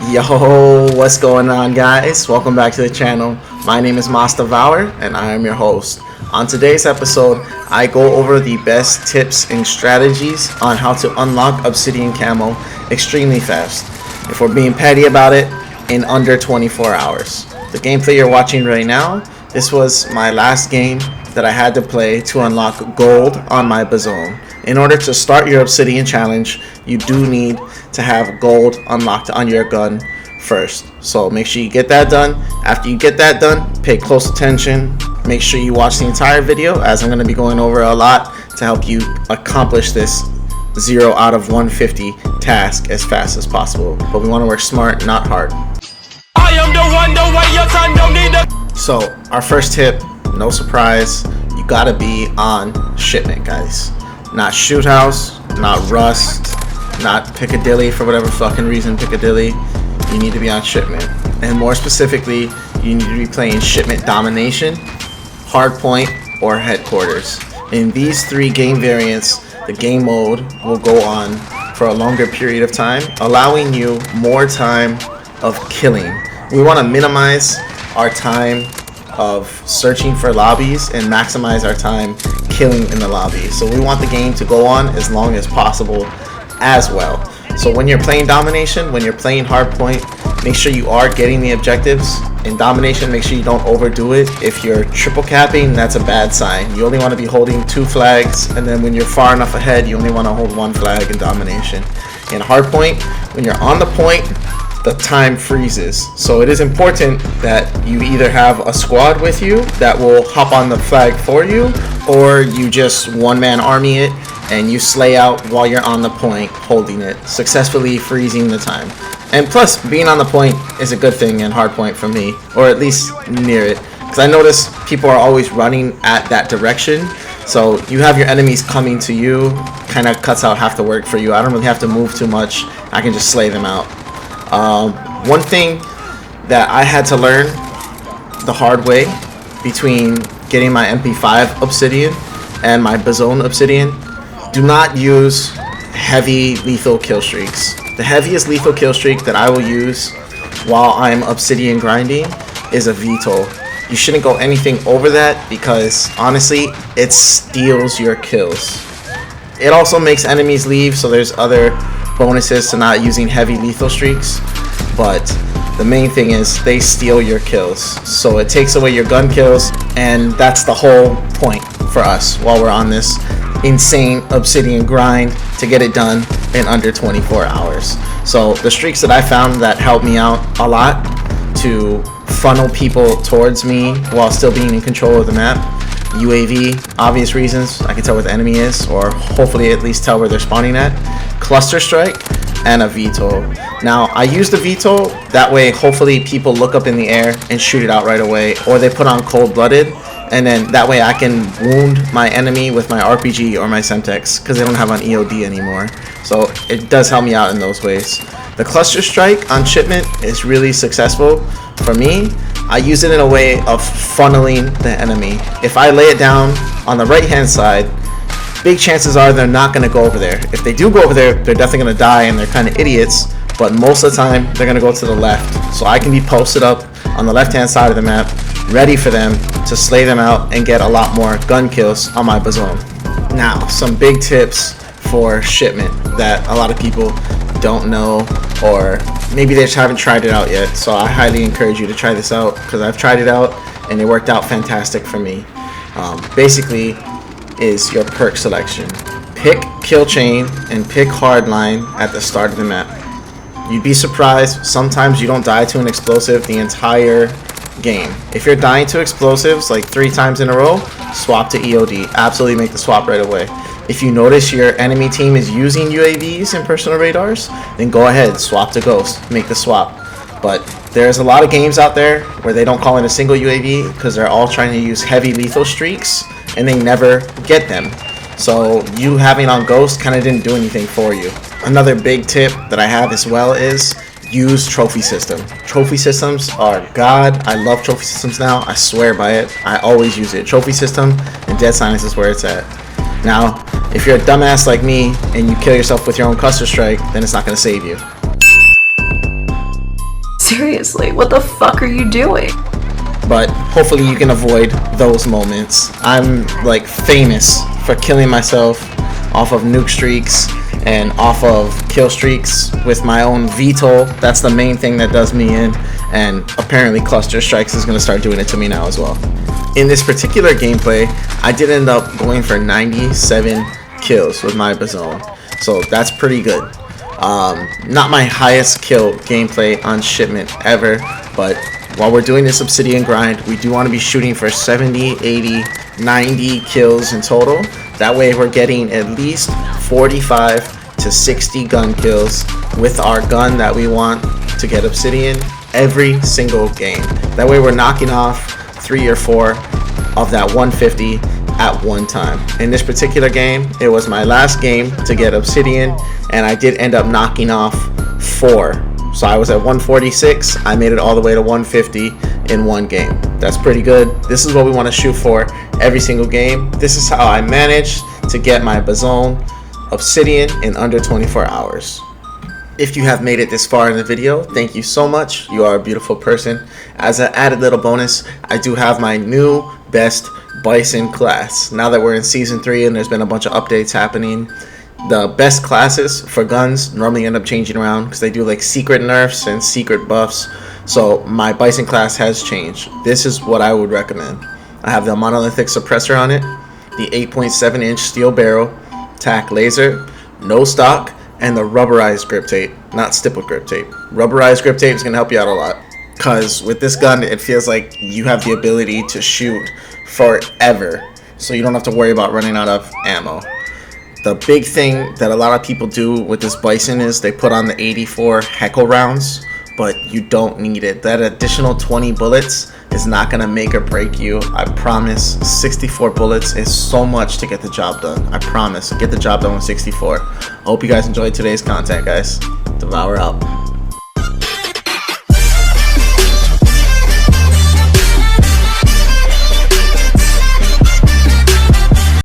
Yo, what's going on, guys? Welcome back to the channel. My name is Devour and I am your host. On today's episode, I go over the best tips and strategies on how to unlock Obsidian Camo extremely fast. If we're being petty about it, in under 24 hours. The gameplay you're watching right now, this was my last game that I had to play to unlock gold on my Bizon. In order to start your Obsidian challenge, you do need to have gold unlocked on your gun first. So make sure you get that done. After you get that done, pay close attention. Make sure you watch the entire video, as I'm going to be going over a lot to help you accomplish this 0 out of 150 task as fast as possible. But we want to work smart, not hard. I am the way your son don't need a... So our first tip, no surprise, you gotta be on shipment, guys. Not shoot house, not rust, not Piccadilly for whatever fucking reason Piccadilly. You need to be on shipment, and more specifically, you need to be playing shipment domination, hardpoint, or headquarters. In these three game variants, the game mode will go on for a longer period of time, allowing you more time of killing. We want to minimize our time of searching for lobbies and maximize our time killing in the lobby. So we want the game to go on as long as possible as well. So when you're playing domination, when you're playing hardpoint, make sure you are getting the objectives. In domination, make sure you don't overdo it. If you're triple capping, that's a bad sign. You only want to be holding 2 flags, and then when you're far enough ahead, you only want to hold 1 flag in domination. In hardpoint, when you're on the point, the time freezes. So it is important that you either have a squad with you that will hop on the flag for you, or you just one-man army it and you slay out while you're on the point holding it, successfully freezing the time. And plus, being on the point is a good thing in hardpoint for me, or at least near it, because I notice people are always running at that direction. So you have your enemies coming to you, kind of cuts out half the work for you. I don't really have to move too much. I can just slay them out. One thing that I had to learn the hard way between getting my MP5 Obsidian and my Bizon Obsidian, do not use heavy lethal kill streaks. The heaviest lethal kill streak that I will use while I'm Obsidian grinding is a VTOL. You shouldn't go anything over that because honestly, it steals your kills. It also makes enemies leave, so there's other bonuses to not using heavy lethal streaks, but the main thing is they steal your kills. So it takes away your gun kills, and that's the whole point for us while we're on this insane Obsidian grind to get it done in under 24 hours. So the streaks that I found that helped me out a lot to funnel people towards me while still being in control of the map: UAV, obvious reasons, I can tell where the enemy is, or hopefully at least tell where they're spawning at, cluster strike, and a VTOL. Now I use the VTOL, that way hopefully people look up in the air and shoot it out right away, or they put on cold-blooded, and then that way I can wound my enemy with my RPG or my Semtex, because they don't have on EOD anymore. So it does help me out in those ways. The cluster strike on shipment is really successful for me. I use it in a way of funneling the enemy. If I lay it down on the right hand side, big chances are they're not going to go over there. If they do go over there, they're definitely going to die and they're kind of idiots, but most of the time they're going to go to the left. So I can be posted up on the left hand side of the map, ready for them to slay them out and get a lot more gun kills on my Bizon. Now, some big tips for shipment that a lot of people don't know, or maybe they just haven't tried it out yet. So I highly encourage you to try this out, because I've tried it out and it worked out fantastic for me. Basically is your perk selection. Pick kill chain and pick hardline at the start of the map. You'd be surprised, sometimes you don't die to an explosive the entire game. If you're dying to explosives like 3 times in a row, swap to EOD. Absolutely make the swap right away. If you notice your enemy team is using UAVs and personal radars, then go ahead, swap to Ghost, make the swap. But there's a lot of games out there where they don't call in a single UAV because they're all trying to use heavy lethal streaks and they never get them. So you having on Ghost kind of didn't do anything for you. Another big tip that I have as well is use trophy system. Trophy systems are God. I love trophy systems now. I swear by it. I always use it. Trophy system and Dead Silence is where it's at. Now, if you're a dumbass like me and you kill yourself with your own cluster strike, then it's not going to save you. Seriously, what the fuck are you doing? But hopefully you can avoid those moments. I'm like famous for killing myself off of nuke streaks and off of kill streaks with my own VTOL. That's the main thing that does me in, and apparently cluster strikes is going to start doing it to me now as well. In this particular gameplay, I did end up going for 97 kills with my Bizon, so that's pretty good. Not my highest kill gameplay on shipment ever, but while we're doing this Obsidian grind, we do want to be shooting for 70, 80, 90 kills in total. That way we're getting at least 45 to 60 gun kills with our gun that we want to get Obsidian every single game. That way we're knocking off 3 or 4 of that 150 at one time. In this particular game, it was my last game to get Obsidian, and I did end up knocking off 4. So I was at 146, I made it all the way to 150 in one game. That's pretty good. This is what we want to shoot for every single game. This is how I managed to get my Bizon Obsidian in under 24 hours. If you have made it this far in the video, thank you so much. You are a beautiful person. As an added little bonus, I do have my new best Bizon class. Now that we're in Season 3 and there's been a bunch of updates happening, the best classes for guns normally end up changing around because they do like secret nerfs and secret buffs. So my Bizon class has changed. This is what I would recommend. I have the monolithic suppressor on it, the 8.7-inch steel barrel, tack laser, no stock, and the rubberized grip tape, not stippled grip tape. Rubberized grip tape is going to help you out a lot, because with this gun it feels like you have the ability to shoot forever, so you don't have to worry about running out of ammo. The big thing that a lot of people do with this Bizon is they put on the 84 Heckle rounds, but you don't need it. That additional 20 bullets is not going to make or break you. I promise. 64 bullets is so much to get the job done. I promise. Get the job done with 64. I hope you guys enjoyed today's content, guys. Devour out.